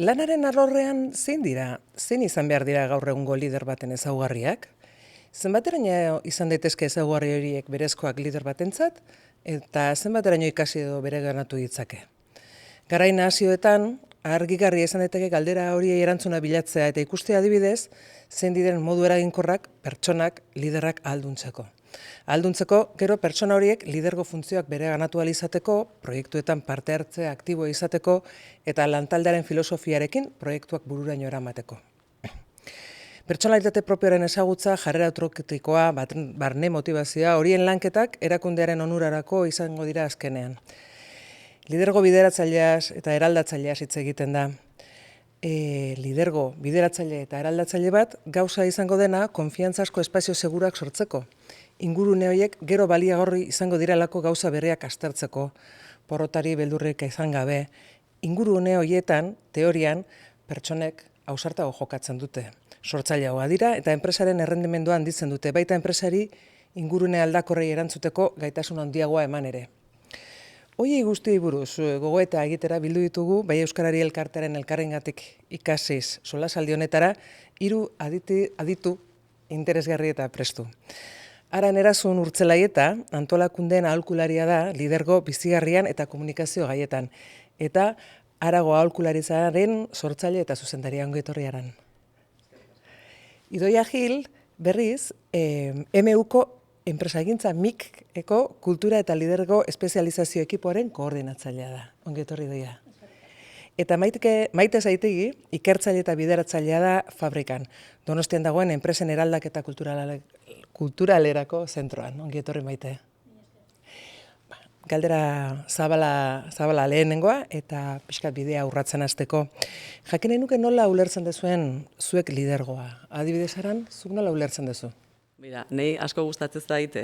Lanaren alorrean zein izan behar dira gaur egungo lider baten ezaugarriak? Zenbateraino izan daitezke ezaugarri horiek berezkoak lider batentzat, eta zenbateraino ikasi edo bereganatu ditzake? Garai nahazioetan, argigarria izan daiteke galdera horiei erantzuna bilatzea eta ikustea adibidez, zein diren modu eraginkorrak pertsonak liderrak ahalduntzeko. Ahalduntzeko, gero pertsona horiek lidergo funtzioak bereganatu ahal izateko, proiektuetan parte hartzea aktibo izateko eta lantaldearen filosofiarekin proiektuak bururaino eramateko. Pertsonalitate propioaren ezagutza, jarrera autokritikoa, barne motivazioa, horien lanketak erakundearen onurarako izango dira azkenean. Lidergo bideratzaileaz eta eraldatzaileaz hitz egiten da. Lidergo bideratzaile eta eraldatzaile bat gauza izango dena konfiantzazko espazio segurak sortzeko. Ingurune horiek gero baliagorri izango direlako gauza berriak aztertzeko, porrotari beldurrik izan gabe. Ingurune horietan, teorian, pertsonek ausartago jokatzen dute. Sortzaileagoa dira eta enpresaren errendimendua handitzen dute, baita enpresari ingurune aldakorrei erantzuteko gaitasun handiagoa eman ere. Hoiei guztiei buruz gogoeta egitera bildu ditugu, bai Euskarari Elkartearen elkarrengatik ikasiz solasaldi honetara, 3 aditu interesgarri eta prestu. Aran Erasun Urtzelaieta antolakundeen aholkularia da lidergo bizigarrian eta komunikazio gaietan, eta Arago aholkularitzaren sortzaile eta zuzendaria. Ongi etorri Aran. Idoia Gil, berriz, MUko enpresagintza MIK-eko kultura eta lidergo espezializazio ekipoaren koordinatzailea da. Ongi etorri Idoia. Eta Maite Zaitegi, ikertzaile eta bideratzailea da Fabrikan. Donostian dagoen enpresen eraldaketa kulturalerako zentroan. Ongi etorri Maite. Galdera zabala lehenengoa eta pixkat bidea urratzen hasteko. Jakin nahi nuke nola ulertzen dezuen zuek lidergoa. Adibidez Aran, zuk nola ulertzen dezu? Mira, nahi asko gustatzen zait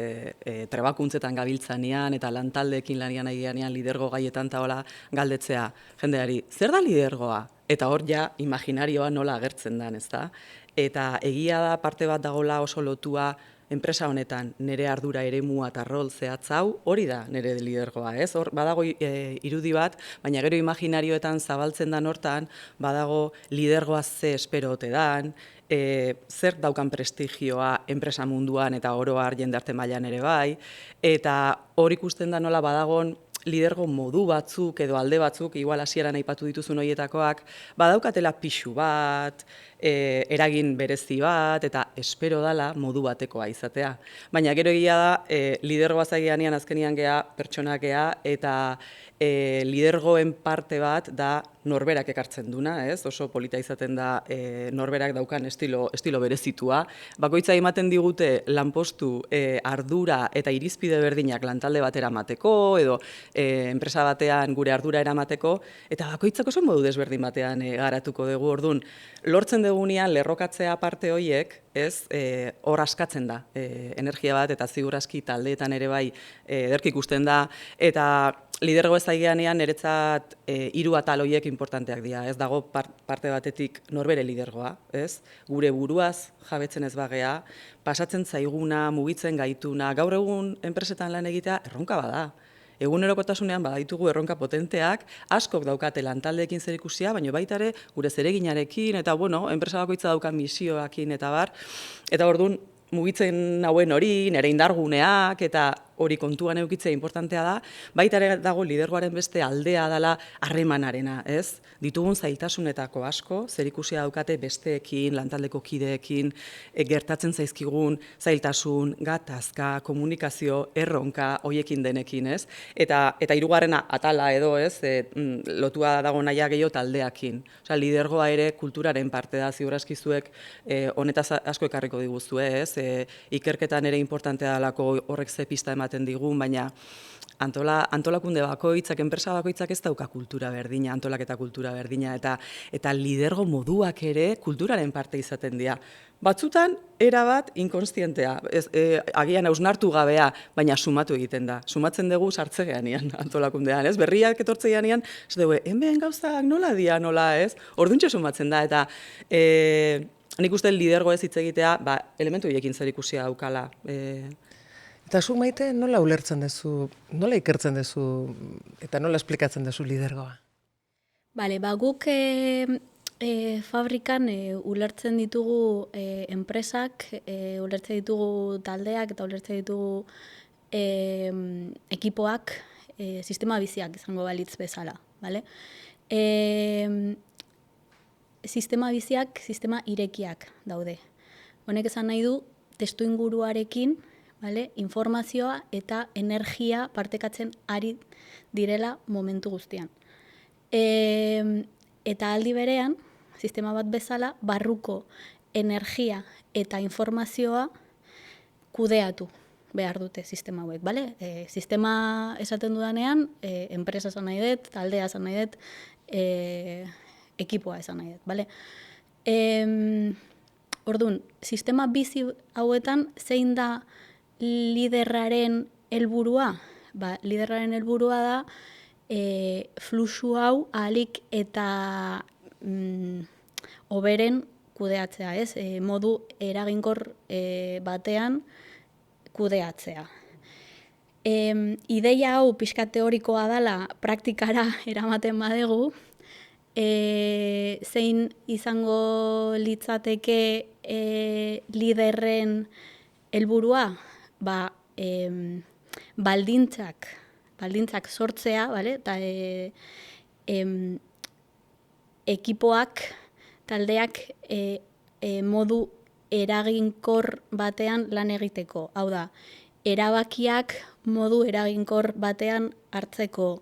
trebakuntzetan gabiltzanean eta lantaldeekin lanian nahianean lidergo gaietan eta hola galdetzea jendeari, zer da lidergoa? Eta hor ja imaginarioa nola agertzen den, ezta? Eta egia da parte bat dagola oso lotua enpresa honetan nire ardura eremua eta rol zehatz hau, hori da nire lidergoa, ez? Hor badago irudi bat, baina gero imaginarioetan zabaltzen dan hortan, badago lidergoa ze espero ote dan, zer daukan prestigioa enpresa munduan eta oro har jendarte mailan ere bai, eta hor ikusten da nola badagon lidergo modu batzuk edo alde batzuk, igual hasieran aipatu dituzun horietakoak, badaukatela pixu bat, eragin berezi bat, eta espero dala modu batekoa izatea. Baina gero egia da, lidergoa zaigeanean azkenian gea, pertsonak gea, eta lidergoen parte bat da norberak ekartzen duna, ez? Oso polita izaten da norberak daukan estilo berezitua. Bakoitza ematen digute lanpostu, ardura eta irizpide berdinak lantalde batera emateko, edo enpresa batean gure ardura eramateko, eta bakoitzak oso modu desberdin batean garatuko dugu. Orduan, lortzen dugunean lerrokatzea parte horiek, ez, hor askatzen da energia bat, eta ziur aski taldeetan ere bai ederki ikusten da, eta lidergo ez daigeanean niretzat 3 atal horiek importanteak dira. Ez dago parte batetik norbere lidergoa, ez? Gure buruaz jabetzen ez bagea, pasatzen zaiguna, mugitzen gaituna, gaur egun enpresetan lan egitea erronka bada. Egunerokotasunean badaitugu erronka potenteak, askok daukate lantaldeekin zerikusia, baina baita ere gure zereginarekin, eta bueno, enpresa bakoitza daukan misioekin eta bar. Eta orduan, mugitzen hauen hori, nire indarguneak, eta hori kontuan edukitzea importantea da, baita ere dago lidergoaren beste aldea dela harremanarena, ez? Ditugun zailtasunetako asko, zerikusia daukate besteekin, lantaldeko kideekin, gertatzen zaizkigun zailtasun, gatazka, komunikazio, erronka, hoiekin denekin, ez? Eta 3. atala edo, ez? Lotua dago naia gehiago taldeakin. Osea, lidergoa ere kulturaren parte da, ziur askizuek honetaz asko ekarriko diguzue, ez? Ikerketan ere importantea dalako horrek ze pista ematen digun, baina antolakunde bakoitzak, enpresa bakoitzak ez dauka kultura berdina, antolaketa kultura berdina, eta lidergo moduak ere kulturaren parte izaten dira. Batzutan, erabat inkonstientea, agian hausnartu gabea, baina sumatu egiten da. Sumatzen dugu sartzegeanean antolakundean, ez? Berriak etortzegeanean, ez dugu, hemen gauzak nola dia, nola, ez? Orduntxe sumatzen da, eta nik uste lidergo ez hitz egitea, elementu horiekin zerikusia daukala. Eta zuk Maite nola ulertzen duzu, nola ikertzen duzu eta nola esplikatzen duzu lidergoa? Bale, guk fabrikan ulertzen ditugu enpresak, ulertzen ditugu taldeak eta ulertzen ditugu ekipoak sistema biziak izango balitz bezala. Bale? Sistema biziak, sistema irekiak daude. Honek esan nahi du, testu inguruarekin, bale, informazioa eta energia partekatzen ari direla momentu guztian. Eta aldi berean, sistema bat bezala, barruko energia eta informazioa kudeatu behar dute sistema hauek, bale? Sistema esaten dudanean, enpresa esan nahi dut, taldea esan nahi dut, ekipoa esan nahi dut, bale? Orduan, sistema bizi hauetan zein da liderraren helburua? Liderraren helburua da fluxu hau ahalik eta hoberen kudeatzea, ez? Modu eraginkor batean kudeatzea. Ideia hau pixka teorikoa dela praktikara eramaten badegu, zein izango litzateke liderren helburua, baldintzak sortzea, bale? Eta ekipoak, taldeak modu eraginkor batean lan egiteko. Hau da, erabakiak modu eraginkor batean hartzeko,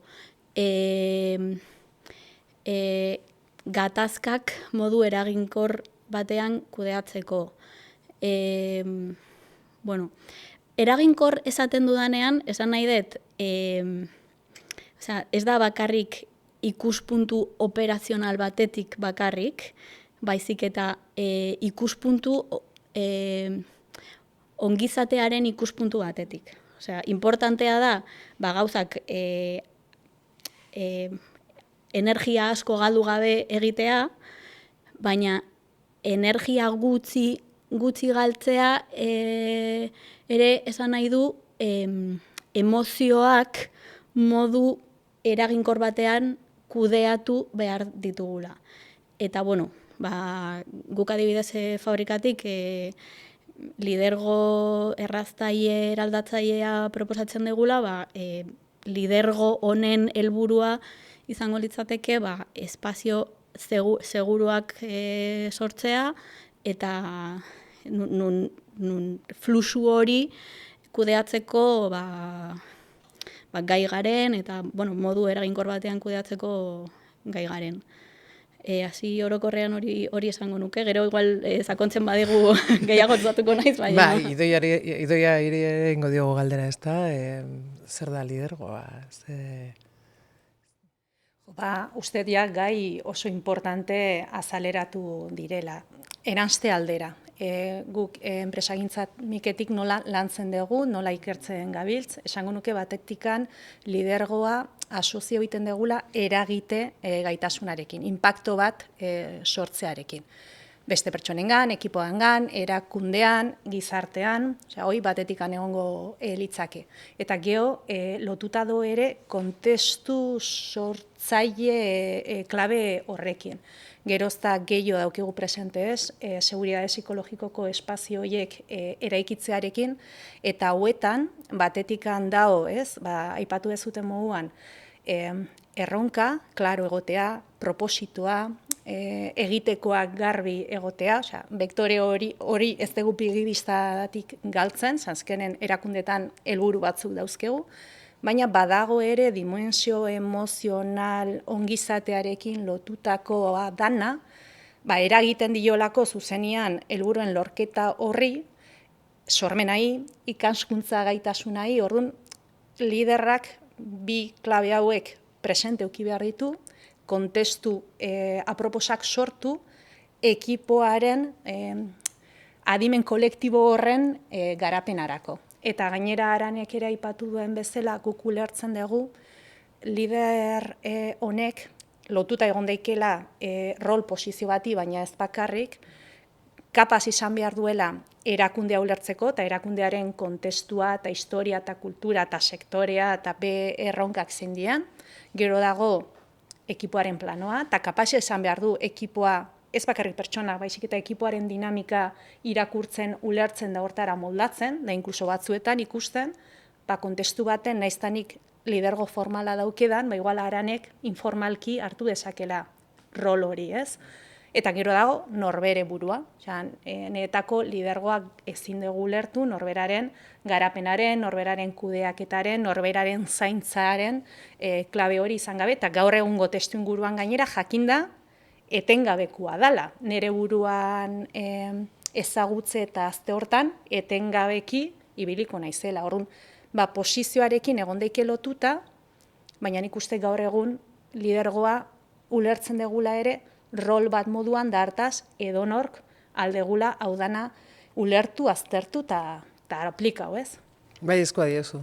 gatazkak modu eraginkor batean kudeatzeko. Eraginkor esaten dudanean, esan nahi dut, ez da bakarrik ikuspuntu operazional batetik bakarrik, baizik eta ikuspuntu ongizatearen ikuspuntu batetik. Osea, importantea da, gauzak energia asko galdu gabe egitea, baina energia gutxi galtzea ere esan nahi du emozioak modu eraginkor batean kudeatu behar ditugula. Eta, guk adibidez fabrikatik lidergo erraztaile eraldatzailea proposatzen dugula, lidergo honen helburua izango litzateke espazio seguruak sortzea eta nun fluxu hori kudeatzeko gai garen eta modu eraginkor batean kudeatzeko gai garen. Hasi orokorrean hori esango nuke, gero igual sakontzen badigu gehiago zatuko naiz, baina. Idoia ere ingo diogo galdera, ez da? Zer da lidergoa? Uste diak gai oso importante azaleratu direla. Eranzte aldera. Guk enpresagintzat miketik nola lantzen dugu, nola ikertzen gabiltz, esango nuke batektikan lidergoa asozio egiten degula eragite gaitasunarekin, inpakto bat sortzearekin. Beste pertsonengan, ekipoangan, erakundean, gizartean, hori batetikan egongo litzake. Eta geho, lotuta do ere kontestu sortzaile klabe horrekin. Gerozta gehiago daukigu presente ez, seguridade psikologikoko espazio horiek eraikitzearekin, eta hauetan, batetikan dao, aipatu dezuten moduan, erronka, klaro egotea, propositoa, egitekoak garbi egotea, vektore hori ez dugu pigibiztatik galtzen, zanzkenen erakundetan helburu batzuk dauzkegu, baina badago ere dimensio emozional ongizatearekin lotutakoa dana, eragiten diolako zuzenian helburuen lorketa horri, sormenai, ikaskuntza gaitasunai, orduan liderrak bi klabe hauek presente eduki behar ditu, kontestu aproposak sortu, ekipoaren adimen kolektibo horren garapenarako. Eta gainera Aranek ere aipatu duen bezala guk ulertzen dugu, lider honek lotuta egon daikela rol posizio bati, baina ez bakarrik, kapaz izan behar duela erakundea ulertzeko, eta erakundearen kontestua, eta historia, eta kultura, eta sektorea, eta erronkak zein dian. Gero dago ekipoaren planoa, eta kapaxe esan behar du ekipoa, ez bakarrik pertsona, baizik eta ekipoaren dinamika irakurtzen, ulertzen da hortara moldatzen, da inkluso batzuetan ikusten, kontestu baten naiztanik lidergo formala daukedan, igual haranek informalki hartu dezakela rol hori, ez? Eta gero dago norbere burua. Niretako lidergoak ezin dugu ulertu norberaren garapenaren, norberaren kudeaketaren, norberaren zaintzaren klabe hori izan gabe, eta gaur egungo testu inguruan gainera jakinda etengabekua dala. Nere buruan ezagutze eta azte hortan etengabeki ibiliko naizela. Orrun, posizioarekin egon daike lotuta, baina nik uste gaur egun lidergoa ulertzen degula ere, rol bat moduan da hartaz edonork aldegula hau dana ulertu, aztertu eta aplikau, ez? Bai, ezkoa diozu.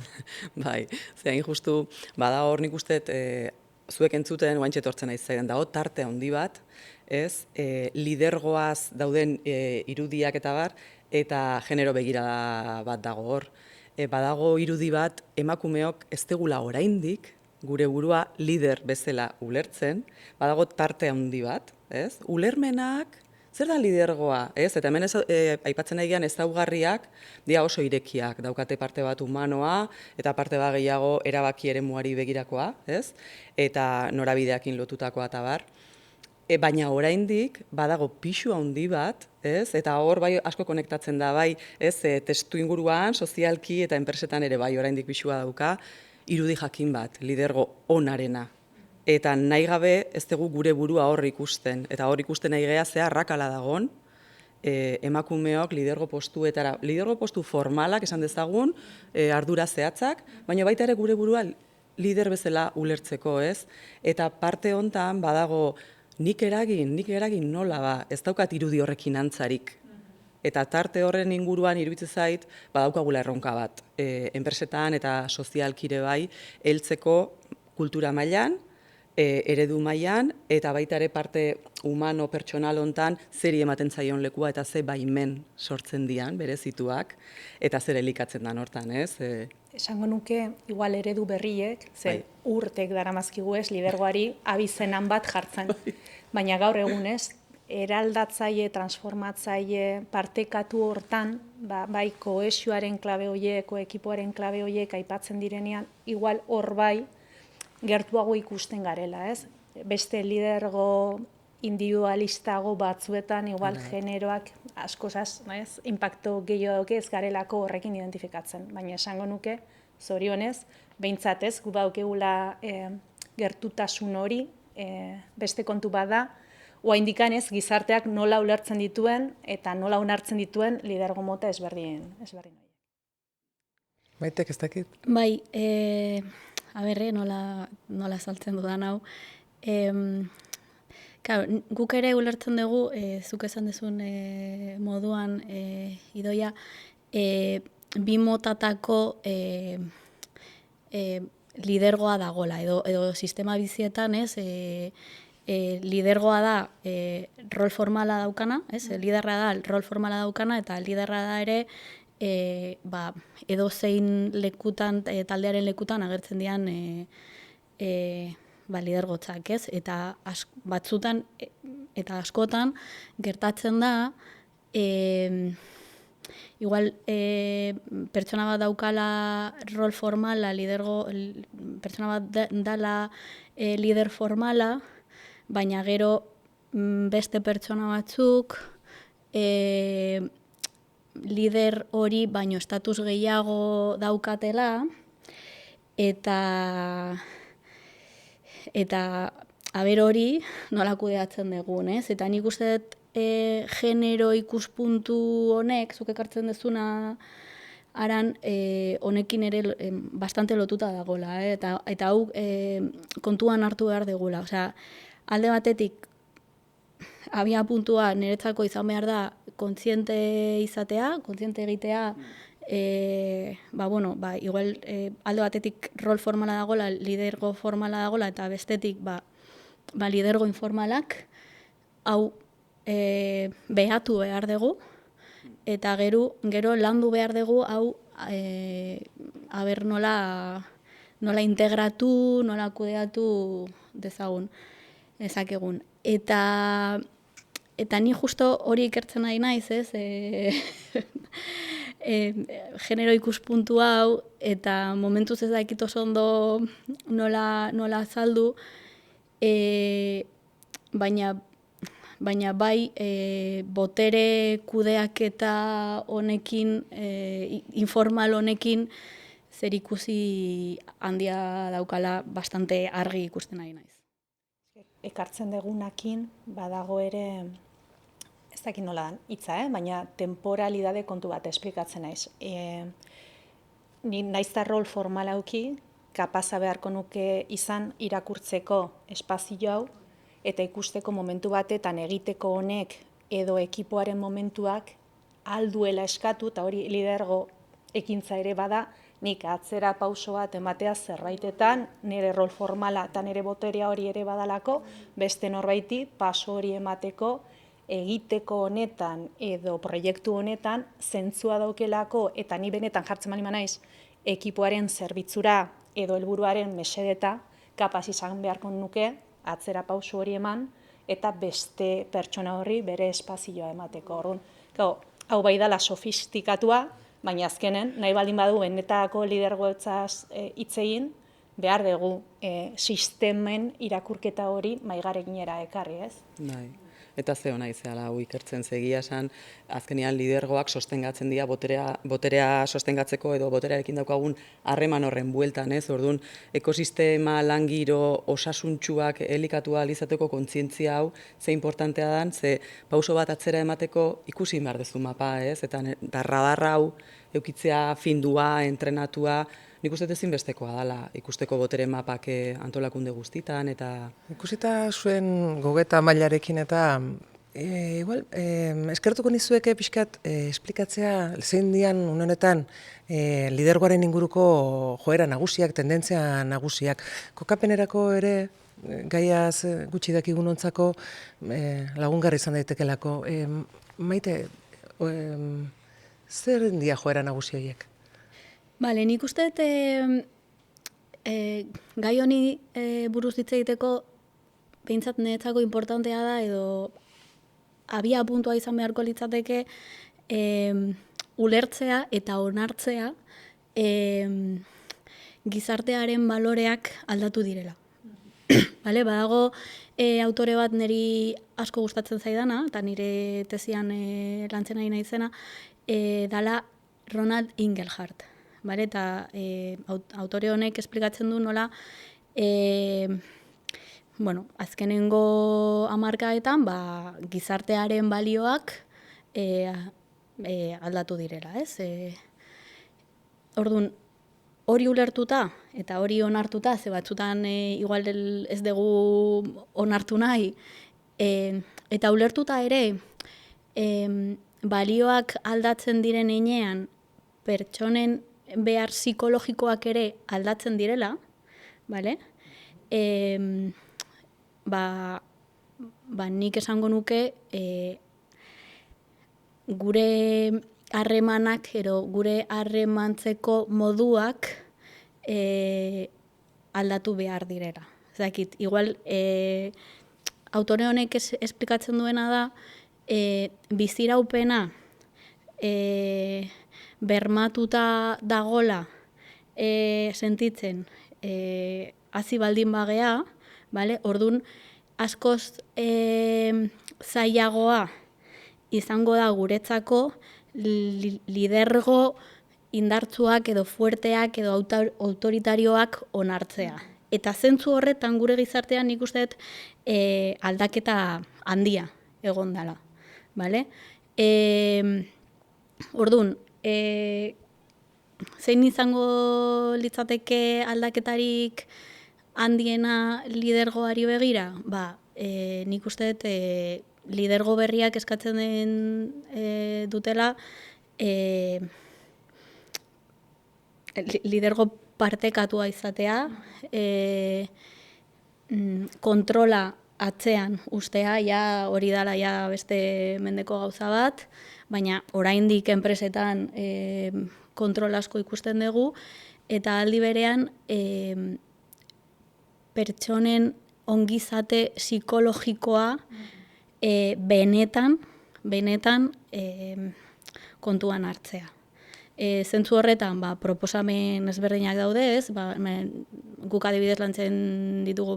Bai, zein justu, bada hor nik uste zuek entzuten oaintxe etortzen naiz zaidan, dago tarte handi bat, ez, lidergoaz dauden irudiak eta bar, eta genero begirada bat dago hor. Badago irudi bat emakumeok ez degula oraindik, gure burua lider bezala ulertzen, badago tarte handi bat, ez? Ulermenak, zer da lidergoa, ez? Eta hemen aipatzen nahian ezaugarriak dira oso irekiak, daukate parte bat humanoa, eta parte bat gehiago erabaki eremuari begirakoa, ez? Eta norabideakin lotutakoa eta bar. Baina oraindik badago pisu handi bat, ez? Eta hor bai asko konektatzen da, bai, ez? Testu inguruan, sozialki eta enpresetan ere bai oraindik pisua dauka, irudi jakin bat, lidergo onarena. Eta nahi gabe ez dugu gure burua hor ikusten. Eta hor ikusten nahi geha zea arrakala dagon, emakumeok lidergo postuetara, lidergo postu formalak esan dezagun, ardura zehatzak, baina baita ere gure burua lider bezala ulertzeko, ez? Eta parte hontan badago nik eragin nola ba, ez daukat irudi horrekin antzarik. Eta tarte horren inguruan iruditzen zait, badaukagula erronka bat. Enpresetan eta sozialkire bai, heltzeko kultura mailan, eredu mailan, eta baita ere parte humano, pertsonal hontan, zeri ematen zaion lekua eta ze baimen sortzen dian, berezituak, eta zer elikatzen dan hortan, ez? Esango nuke, igual eredu berriek, ze urtek daramazkigu ez, lidergoari abizenan bat jartzen. Baina gaur egunez, eraldatzaile, transformatzaile, partekatu hortan, bai kohesioaren klabe horiek, ekipoaren klabe horiek aipatzen direnean, igual hor bai gertuago ikusten garela, ez? Beste lidergo individualistago batzuetan, igual generoak askozaz, ez? Impacto gehiago ez garelako horrekin identifikatzen. Baina esango nuke, zorionez, behintzat ez, gu daukegula gertutasun hori, beste kontu bada, oraindik ez gizarteak nola ulertzen dituen eta nola onartzen dituen lidergo mota ezberdin horiek. Maitek ez dakit? Bai, nola saltzen dudan hau. Guk ere ulertzen dugu, zuk esan dezun moduan, Idoia, bi motatako lidergoa dagola, edo sistema bizietan, ez, lidergoa da rol formala daukana, ez? Liderra da rol formala daukana, eta liderra da ere edo zein lekutan, taldearen lekutan agertzen dian lidergotzak, ez? Eta batzutan eta askotan gertatzen da igual pertsona bat daukala rol formala, pertsona bat dala lider formala, baina gero beste pertsona batzuk lider hori baino estatus gehiago daukatela, eta aber hori nola kudeatzen dugun, ez? Eta nik uste dut genero ikuspuntu honek, zuk ekartzen dezuna aran, honekin ere bastante lotuta dagoela, eta hau kontuan hartu behar degula. Osea, alde batetik, abia puntua niretzako izan behar da kontziente izatea, kontziente egitea, igual alde batetik rol formala dagoela, lidergo formala dagoela, eta bestetik lidergo informalak, hau behatu behar dugu, eta gero landu behar dugu, hau aber nola integratu, nola kudeatu dezagun. ezakegun. Eta ni justo hori ikertzen nahi naiz, ez? Genero ikuspuntu hau, eta momentuz ez dakit oso ondo nola azaldu, baina bai botere kudeaketa honekin, informal honekin, zer ikusi handia daukala bastante argi ikusten nahi naiz. Ekartzen dugunakin badago ere, ez dakit nola dan, hitza, baina temporalidade kontu bat esplikatzen naiz. Ni naizta rol formal auki, kapaza beharko nuke izan irakurtzeko espazio hau, eta ikusteko momentu batetan egiteko honek edo ekipoaren momentuak alduela eskatu, eta hori lidergo ekintza ere bada, nik atzera pauso bat ematea zerbaitetan, nire rol formala eta nire boterea hori ere badalako, beste norbaiti paso hori emateko, egiteko honetan edo proiektu honetan zentzua daukelako, eta ni benetan jartzen bali naiz ekipoaren zerbitzura edo helburuaren mesedeta, kapaz izan beharko nuke atzera pauso hori eman, eta beste pertsona horri bere espazioa emateko. Orduan, hau bai dela sofistikatua, baina azkenen, nahi baldin badu benetako lidergoetzaz hitz egin, behar dugu sistemen irakurketa hori maigarekinera ekarri, ez? Bai. Eta ze hona izela hau ikertzen zegia esan, azkenean lidergoak sostengatzen dira boterea sostengatzeko edo boterearekin daukagun harreman horren bueltan, ez? Orduan, ekosistema langiro osasuntsuak elikatua alizateko kontzientzia hau, ze importantea dan, ze pauso bat atzera emateko ikusi behar dezu mapa, ez? Eta radar hau eukitzea findua, entrenatua, nik uste ezinbestekoa dela ikusteko botere mapak antolakunde guztitan eta... Ikusita zuen gogeta mailarekin eta eskertuko nizueke pixkat esplikatzea zein dian honetan lidergoaren inguruko joera nagusiak, tendentzia nagusiak. Kokapenerako ere gaiaz gutxi dakigunontzako lagungarri izan daitekelako. Maite, zer dia joera nagusi horiek? Bale, nik uste gai honi buruz hitz egiteko behintzat niretzako importantea da edo abia puntua izan beharko litzateke ulertzea eta onartzea gizartearen baloreak aldatu direla. Bale, badago autore bat niri asko gustatzen zaidana, eta nire tesian lantzen ari naizena, dala Ronald Inglehart. Bale, eta autore honek esplikatzen du nola azkenengo hamarkadetan gizartearen balioak aldatu direla, ez? Orduan, hori ulertuta eta hori onartuta, ze batzutan igual ez dugu onartu nahi, eta ulertuta ere balioak aldatzen diren heinean pertsonen behar psikologikoak ere aldatzen direla, bale? Nik esango nuke gure harremanak edo gure harremantzeko moduak aldatu behar direla. Zakit, igual autore honek esplikatzen duena da biziraupena bermatuta dagola sentitzen hasi baldin bagea, bale? Orduan, askoz zailagoa izango da guretzako lidergo indartsuak edo fuerteak edo autoritarioak onartzea. Eta zentzu horretan gure gizartean nik uste dut aldaketa handia egon dela. Bale? Orduan, zein izango litzateke aldaketarik handiena lidergoari begira? Nik uste dut lidergo berriak eskatzen dutela lidergo partekatua izatea, kontrola atzean ustea, hori dela beste mendeko gauza bat, baina oraindik enpresetan kontrol asko ikusten dugu, eta aldi berean pertsonen ongizate psikologikoa benetan kontuan hartzea. Zentzu horretan, proposamen ezberdinak daude, ez? Guk adibidez lantzen ditugu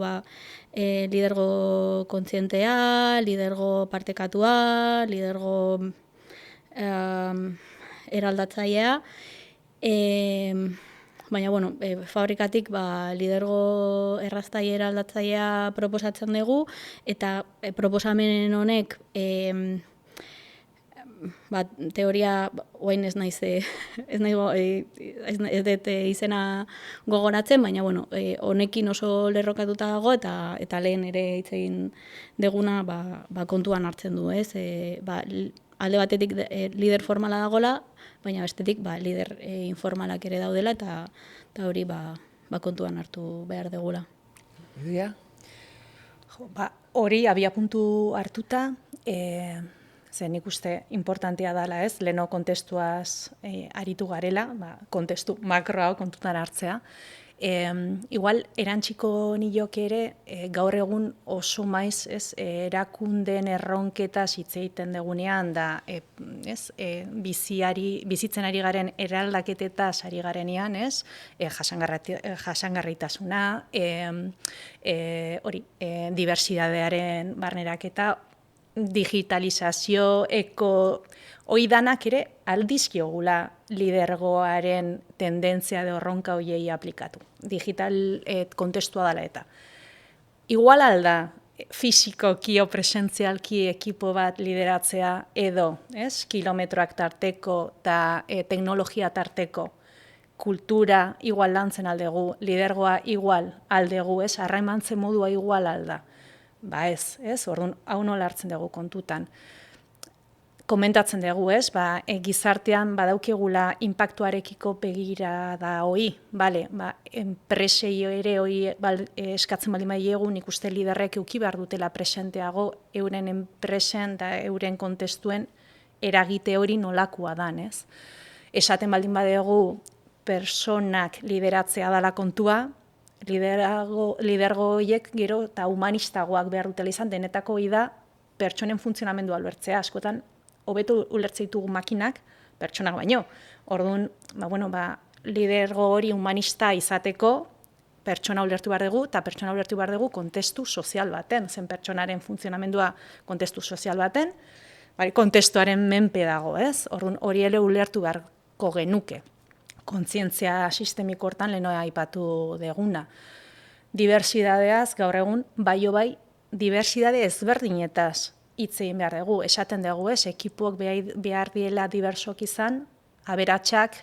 lidergo kontzientea, lidergo partekatua, lidergo eraldatzailea, baina, fabrikatik lidergo erraztaile eraldatzailea proposatzen dugu, eta proposamen honek teoria, oain ez dut izena gogoratzen, baina, honekin oso lerrokatuta dago, eta lehen ere hitz egin deguna kontuan hartzen du, ez? Alde batetik lider formala dagoela, baina bestetik lider informalak ere daudela, eta hori kontuan hartu behar degula. Idia? Hori abiapuntu hartuta, zen nik uste importantea dela, ez, leno kontestuaz aritu garela, kontestu makroa kontutan hartzea. Igual, erantziko niok ere, gaur egun oso maiz, ez, erakundeen erronketaz hitz egiten degunean, da, ez, bizitzen ari garen eraldaketetaz ari garenean, ez, jasangarritasuna, diversidadearen barneraketa, digitalizazio, oidanak ere aldizkiogula lidergoaren tendentzia de horronka hoiei aplikatu. Digital kontestua dela eta. Igual alda fisikoki o presentzialki ekipo bat lideratzea edo, ez? Kilometroak tarteko eta teknologia tarteko kultura igual lantzen aldegu, lidergoa igual aldegu, ez? Harremantzen modua igual alda. Ez? Orduan, hau nola hartzen dugu kontutan. Komentatzen dugu, ez? Gizartean badaukegula inpaktuarekiko begirada hoi, enpresei ere hoi eskatzen baldin badiegu, nik uste liderrek euki behar dutela presenteago euren enpresen da euren kontestuen eragite hori nolakoa dan, ez? Esaten baldin badegu personak lideratzea dala kontua, lidergo horiek gero eta humanistagoak behar dutela izan, denetako da pertsonen funtzionamendua ulertzea, askotan hobeto ulertze ditugu makinak pertsonak baino. Orduan, lidergo hori humanista izateko pertsona ulertu behar dugu, eta pertsona ulertu behar dugu kontestu sozial baten, zen pertsonaren funtzionamendua kontestu sozial baten, kontestuaren menpe dago, ez? Orduan, hori ere ulertu beharko genuke. Kontzientzia sistemiko hortan lehenoa aipatu deguna. Diversidadeaz, gaur egun, bai, diversidade ezberdinetaz hitz egin behar dugu. Esaten dugu, ez, ekipuak behar diela diversok izan, aberatsak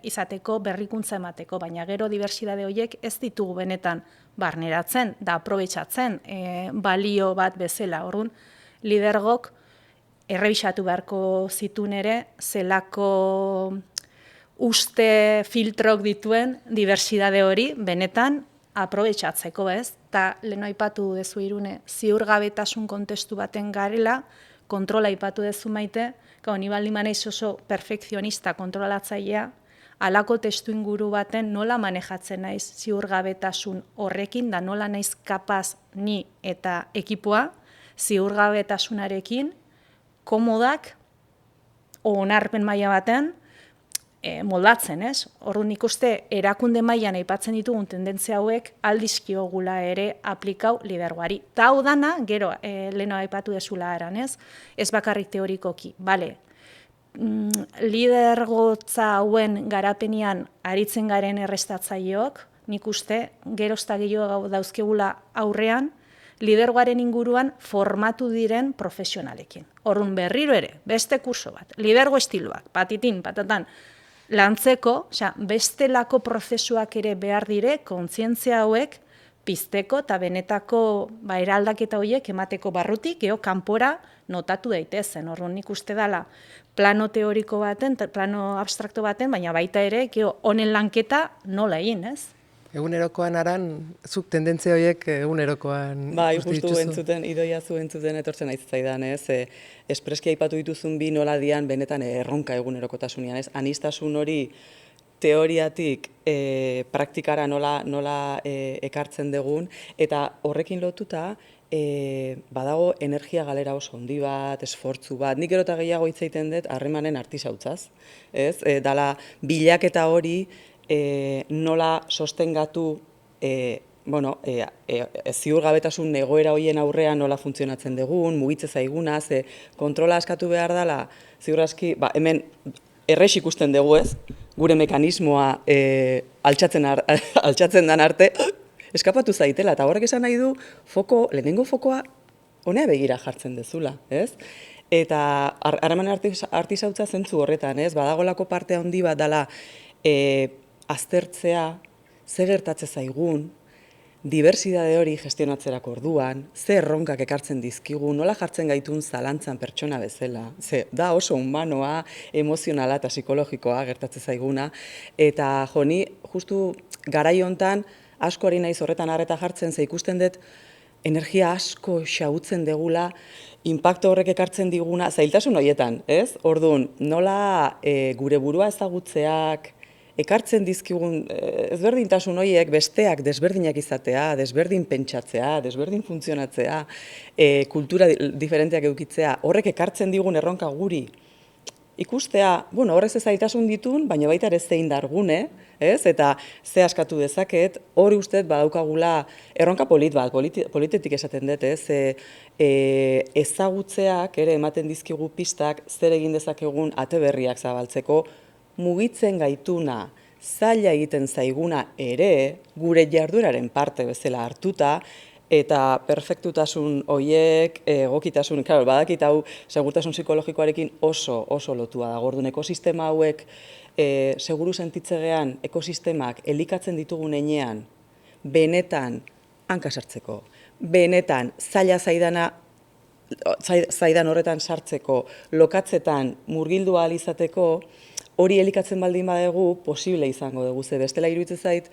izateko, berrikuntza emateko, baina gero diversidade horiek ez ditugu benetan barneratzen, da aprobetxatzen balio bat bezala. Orduan, lidergok errebisatu beharko zituen ere, zelako uste filtrok dituen diversidade hori benetan aprobetxatzeko, ez? Eta lehen aipatu dezu Irune, ziurgabetasun kontestu baten garela, kontrola aipatu dezu Maite, ni baldin manaiz oso perfekzionista kontrolatzailea, halako testu inguru baten nola manejatzen naiz ziurgabetasun horrekin, da nola naiz kapaz ni eta ekipoa ziurgabetasunarekin komodak onarpen maila baten moldatzen, ez? Orduan nik uste erakunde mailan aipatzen ditugun tendentzia hauek aldizkiogula ere aplikau lidergoari. Ta hau dana, gero, leheno aipatu dezula eran, ez? Ez bakarrik teorikoki, lidergotza hauen garapenean aritzen garen errestatzaileok, nik uste gerozta gehiago dauzkegula aurrean, lidergoaren inguruan formatu diren profesionalekin. Orduan berriro ere, beste kurso bat, lidergo estiloak, patitin, patatan, lantzeko, bestelako prozesuak ere behar dire, kontzientzia hauek pizteko eta benetako eraldaketa horiek emateko barrutik, kanpora notatu daitezen. Orduan nik uste dela plano teoriko baten, plano abstrakto baten, baina baita ere, honen lanketa nola egin, ez? Egunerokoan aran, zuk tendentzia horiek egunerokoan justu entzuten, idoia zu entzuten etortzen aizitzaidan, ez? Espreski aipatu dituzun bi nola dian benetan erronka egunerokotasunean, ez? Anistasun hori teoriatik praktikara nola ekartzen dugun, eta horrekin lotuta badago energia galera oso handi bat, esfortzu bat, nik gero eta gehiago hitz egiten dut harremanen artisautzaz, ez? Dala bilaketa hori nola sostengatu ziurgabetasun egoera horien aurrean nola funtzionatzen dugun, mugitze zaiguna, ze kontrola askatu behar dela, ziur aski, hemen errex ikusten dugu ez, gure mekanismoa altxatzen dan arte, eskapatu zaitela, eta horrek esan nahi du, lehenengo fokoa honea begira jartzen dezula, ez? Eta harreman artisautza zentzu horretan, ez? Badagolako parte handi bat dela aztertzea, ze gertatze zaigun, dibertsitate hori gestionatzerako orduan, ze erronkak ekartzen dizkigu, nola jartzen gaitun zalantzan pertsona bezala, ze da oso humanoa, emozionala eta psikologikoa gertatzen zaiguna, eta ni justu garai hontan asko ari naiz horretan arreta jartzen, ze ikusten dut energia asko xahutzen degula, inpaktu horrek ekartzen diguna, zailtasun horietan, ez? Orduan, nola gure burua ezagutzeak, ekartzen dizkigun ezberdintasun horiek besteak desberdinak izatea, desberdin pentsatzea, desberdin funtzionatzea, kultura diferenteak edukitzea, horrek ekartzen digun erronka guri. Ikustea, horrez ez zailtasun ditun, baina baita ere zein dargune, ez? Eta ze askatu dezaket, hori uste badaukagula erronka politetik esaten dut, ez? Ezagutzeak ere ematen dizkigu pistak zer egin dezakegun ate berriak zabaltzeko, mugitzen gaituna, zaila egiten zaiguna ere, gure jardueraren parte bezala hartuta, eta perfektutasun horiek, egokitasun, badakit hau segurtasun psikologikoarekin oso lotua da. Orduan ekosistema hauek seguru sentitzegean ekosistemak elikatzen ditugun heinean, benetan hanka sartzeko, benetan zaila zaidan horretan sartzeko, lokatzetan murgildu ahal izateko, hori elikatzen baldin badegu, posible izango dugu, ze bestela iruditzen zait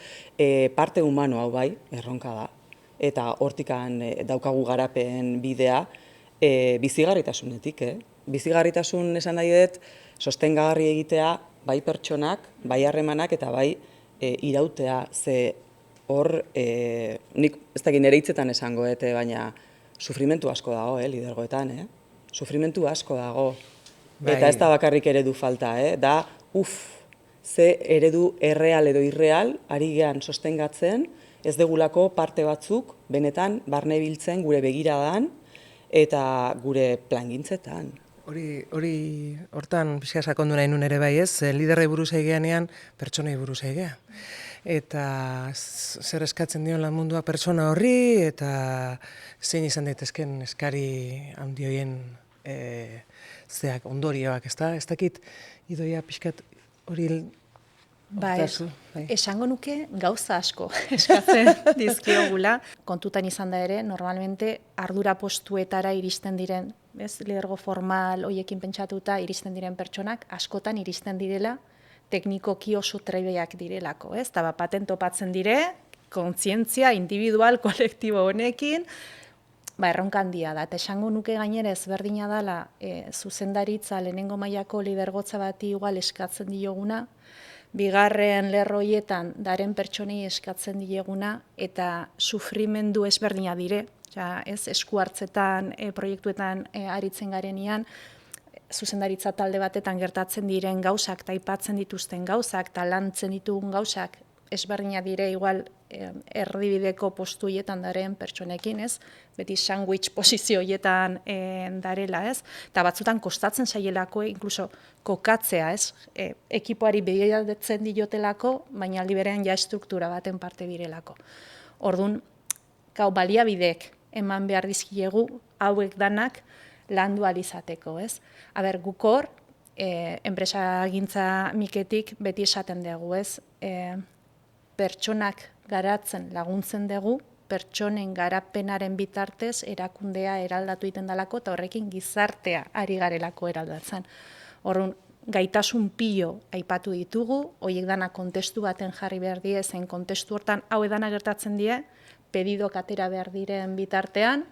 parte humano hau bai, erronka da. Eta hortikan daukagu garapen bidea bizigarritasunetik. Bizigarritasun esan nahi dut, sostengagarri egitea, bai pertsonak, bai harremanak eta bai irautea, ze hor, nik ez dakit nire hitzetan esango, baina sufrimentu asko dago, lidergoetan, sufrimentu asko dago. Eta ez da bakarrik eredu falta, da, ze eredu erreal edo irreal, ari gehan sostengatzen, ez degulako parte batzuk, benetan, barne biltzen gure begiradan eta gure plangintzetan. Hortan, pixka sakondu nahi nun ere bai ez, liderrei buruz egeanean, pertsonei buruz egea. Eta zer eskatzen dion lan mundua pertsona horri, eta zein izan daitezken eskari handi horien zeak, ondorioak, ez da? Ez dakit, idoia pixkat hori... Esango nuke gauza asko eskatzen dizkiogula. Kontutan izan da ere, normalmente ardura postuetara iristen diren, lidergo formal hoiekin pentsatuta iristen diren pertsonak, askotan iristen direla, teknikoki oso trebeak direlako, ez? Eta baten topatzen dire, kontzientzia individual, kolektibo honekin, erronka handia da. Eta esango nuke gainera ezberdina dela, zuzendaritza lehenengo mailako lidergotza bati igual eskatzen dioguna, bigarren lerroietan daren pertsonei eskatzen dieguna eta sufrimendu ezberdina dire, esku hartzetan, proiektuetan aritzen garenean, zuzendaritza talde batetan gertatzen diren gauzak, taipatzen dituzten gauzak, eta lantzen ditugun gauzak, ezberdina dire igual erdibideko postuietan daren pertsonekin, ez? Beti sandwich posizioietan darela, ez? Eta batzutan kostatzen zaielako, inkluso kokatzea, ez? Ekipoari begiratzen diotelako, baina aldi berean ja estruktura baten parte direlako. Orduan, baliabideek eman behar dizkiegu hauek danak landu ahal izateko, ez? Guk hor, enpresagintza miketik beti esaten dugu, ez? Pertsonak garatzen laguntzen dugu, pertsonen garapenaren bitartez erakundea eraldatu egiten dalako eta horrekin gizartea ari garelako eraldatzen. Orduan, gaitasun pilo aipatu ditugu, horiek dana kontestu baten jarri behar die, zen kontestu hortan hau edana gertatzen die, pedidok atera behar diren bitartean,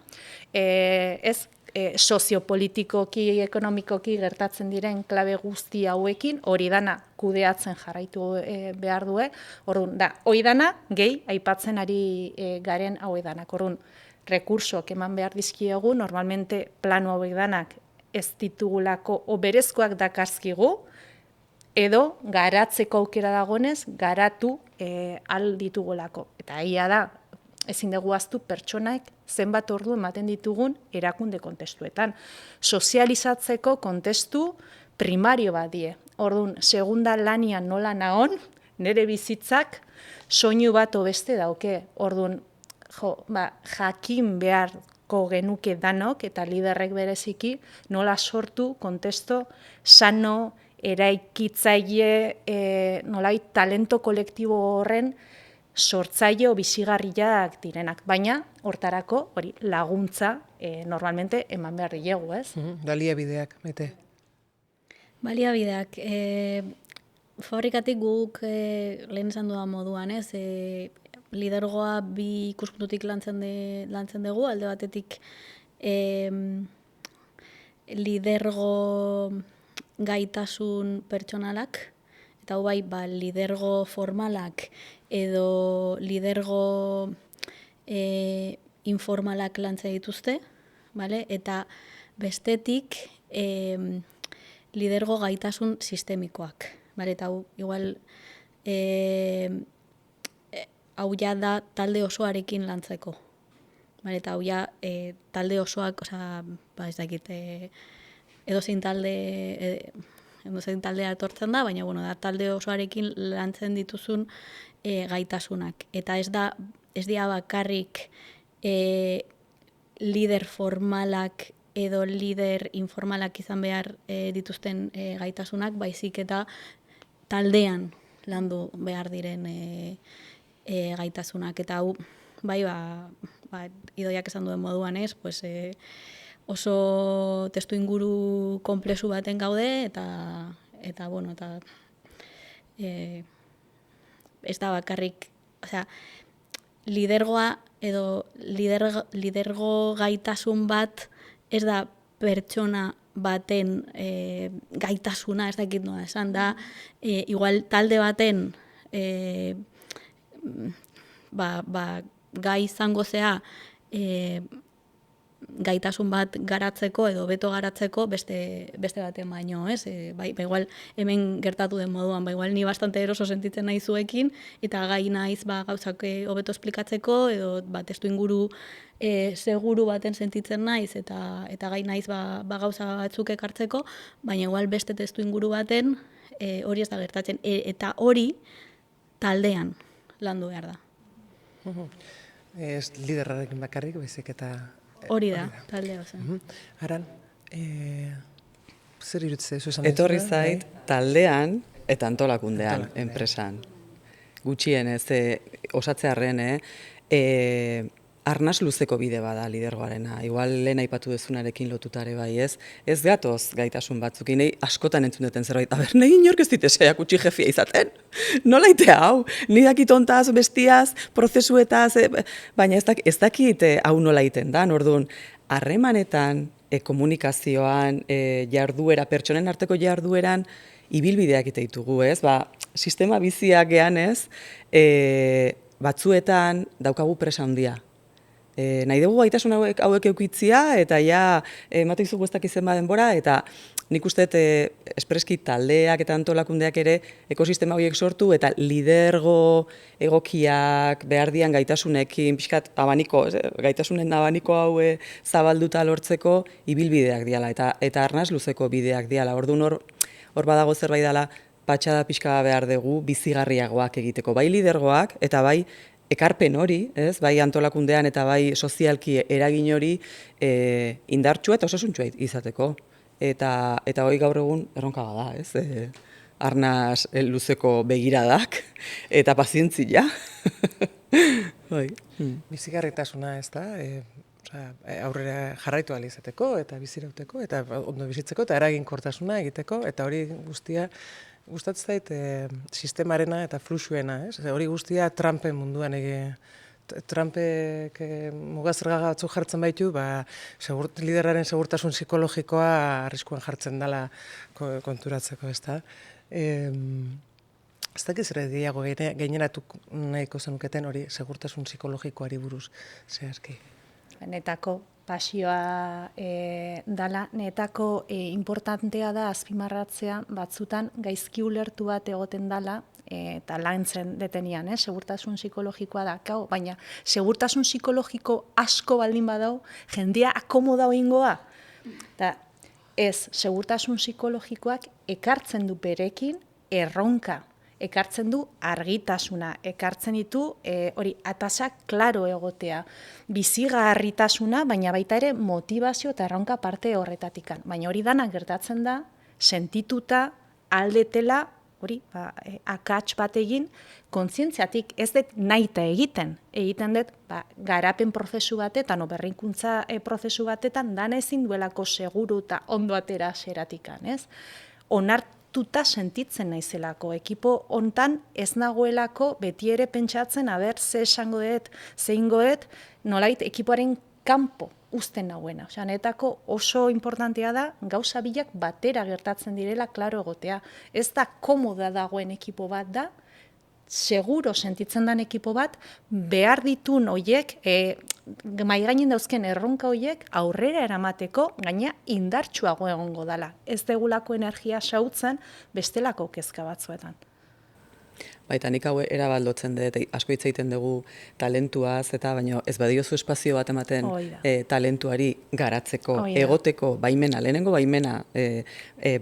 soziopolitikoki, ekonomikoki gertatzen diren klabe guzti hauekin, hori dana kudeatzen jarraitu behar due. Orduan, hoi dana, gehi, aipatzen ari garen hauek danak. Orduan, rekursoak eman behar dizkiegu, normalmente plano hauek danak ez ditugulako, o berezkoak dakarzkigu, edo garatzeko aukera dagonez, garatu al ditugulako. Eta egia da, ezin dugu ahaztu pertsonaek zenbat ordu ematen ditugun erakunde kontestuetan. Sozializatzeko kontestu primario bat die. Orduan, segunda lanian nola nagon, nire bizitzak soinu bat beste dauke. Orduan, jakin beharko genuke danok eta liderrek bereziki nola sortu kontesto sano, eraikitzaile, nolai talento kolektibo horren sortzaile bizigarriak direnak. Baina, hortarako, hori laguntza normalmente eman behar dilegu, ez? Baliabideak, Maite. Baliabideak, fabrikatik guk lehen esan dudan moduan, ez? Lidergoa bi ikuspuntutik lantzen dugu, alde batetik lidergo gaitasun pertsonalak, eta hau bai, lidergo formalak edo lidergo informalak lantzen dituzte, bale? Eta bestetik lidergo gaitasun sistemikoak, bale? Eta hau, igual, hau ja da talde osoarekin lantzeko. Bale, eta hau ja talde osoak, ez dakit, edozein taldea etortzen da, baina da talde osoarekin lantzen dituzun gaitasunak. Eta ez dira bakarrik lider formalak edo lider informalak izan behar dituzten gaitasunak, baizik eta taldean landu behar diren gaitasunak. Eta hau, bai, Idoiak esan duen moduan ez, oso testu inguru konplexu baten gaude, eta ez da bakarrik, lidergoa edo lidergo gaitasun bat ez da pertsona baten gaitasuna, ez dakit nola esan da, igual talde baten gai izango zea gaitasun bat garatzeko edo beto garatzeko beste baten baino, ez? Igual hemen gertatu den moduan, igual ni bastante eroso sentitzen nahi zuekin, eta gai naiz gauzak hobeto esplikatzeko, edo testu inguru seguru baten sentitzen naiz, eta gai naiz gauza batzuk ekartzeko, baina igual beste testu inguru baten hori ez da gertatzen. Eta hori taldean landu behar da. Ez liderrarekin bakarrik, baizik eta... Hori da, talde oso. Aran, zer irutze zu esan? Etorri zait, taldean eta antolakundean, enpresan. Gutxienez, osatzearren, arnas luzeko bide bada lidergoarena. Igual lehen aipatu dezunarekin lotutare bai ez. Ez gatoz gaitasun batzuk. Nei askotan entzun duten zerbait. Nahi inork ez ditesea kutsi jefia izaten. Nola itea hau? Ni dakit ontaz, bestiaz, prozesuetaz, baina ez dakit hau nola iten da. Orduan, harremanetan, komunikazioan, jarduera, pertsonen arteko jardueran, ibilbideak ite ditugu, ez? Sistema biziak gean ez, batzuetan daukagu presa handia. Nahi dugu gaitasun hauek eukitzia, eta ja, ematen izugu ez dakizen denbora, eta nik uste espreski taldeak eta antolakundeak ere ekosistema horiek sortu, eta lidergo egokiak behar dian gaitasunekin, pixkat abaniko, gaitasunen abaniko hau zabalduta lortzeko ibilbideak diala, eta arnaz luzeko bideak diala. Orduan hor badago zerbait dela, patxada pixka behar dugu bizigarriagoak egiteko, bai lidergoak, eta bai ekarpen hori, ez, bai antolakundean eta bai sozialki eragin hori indartsua eta osasuntxua izateko. Eta hori gaur egun erronka bada, ez, arnaz luzeko begiradak eta pazientzia. Bizigarritasuna, ez da, aurrera jarraitu ahal izateko eta bizirauteko eta ondo bizitzeko eta eraginkortasuna egiteko, eta hori guztia gustatzen zait sistemarena eta fluxuena, ez? Hori guztia Trumpen munduan Trumpek mugazerga batzuk jartzen baitu, liderraren segurtasun psikologikoa arriskuan jartzen dela konturatzeko, ezta? Ez dakiz ere gehiago gaineratu nahiko zenuketen hori segurtasun psikologikoari buruz zehazki. Netako pasioa dala, netako importantea da azpimarratzea batzutan gaizki ulertu bat egoten dala, eta lantzen detenian, segurtasun psikologikoa da, baina segurtasun psikologiko asko baldin badau, jendea akomoda ingoa. Ez, segurtasun psikologikoak ekartzen du berekin erronka, ekartzen du argitasuna, ekartzen ditu hori atasak klaro egotea, bizigarritasuna, baina baita ere motivazio eta erronka parte horretatikan. Baina hori dana gertatzen da, sentituta, aldetela, hori, akats bat egin, kontzientziatik ez dut nahita egiten dut, garapen prozesu batetan, berrikuntza prozesu batetan, dan ezin duelako seguru eta ondo atera xeratikan, ez? Onartuta sentitzen naizelako, ekipo hontan ez nagoelako beti ere pentsatzen, ze esango dut, zeingo dut, nolait ekipoaren kanpo uzten nagoena. Netako oso importantea da, gauza bilak batera gertatzen direla, klaro egotea. Ez da komoda dagoen ekipo bat da, seguro sentitzen den ekipo bat, behar ditun hoiek, maigainen dauzken erronka hoiek, aurrera eramateko, gaina indartsuago egongo dela. Ez degulako energia xautzen bestelako kezka batzuetan. Baita nik hau erabaldotzen dut, asko hitz egiten dugu talentuaz, eta baina ez badiozu espazio bat ematen talentuari garatzeko, egoteko baimena, lehenengo baimena,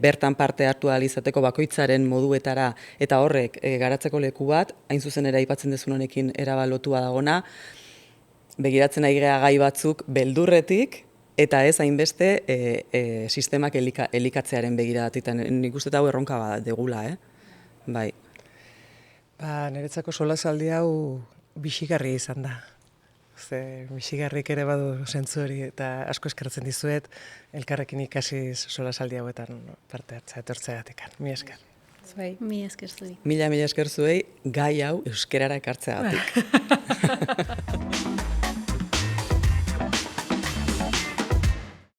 bertan parte hartu ahal izateko bakoitzaren moduetara, eta horrek garatzeko leku bat, hain zuzen ere aipatzen dezun honekin erabaldotua dagona, begiratzen ari gea gai batzuk beldurretik, eta ez hainbeste sistemak elikatzearen begiratitan. Nik uste hau erronka bat degula, bai. Niretzako solasaldi hau bixigarria izan da. Bixigarrik ere badu zentzu hori, eta asko eskertzen dizuet, elkarrekin ikasiz solasaldi hauetan parte hartzea etortzeagatik. Mi esker. Mi esker zuei. Mila esker zuei gai hau euskerara ekartzeagatik.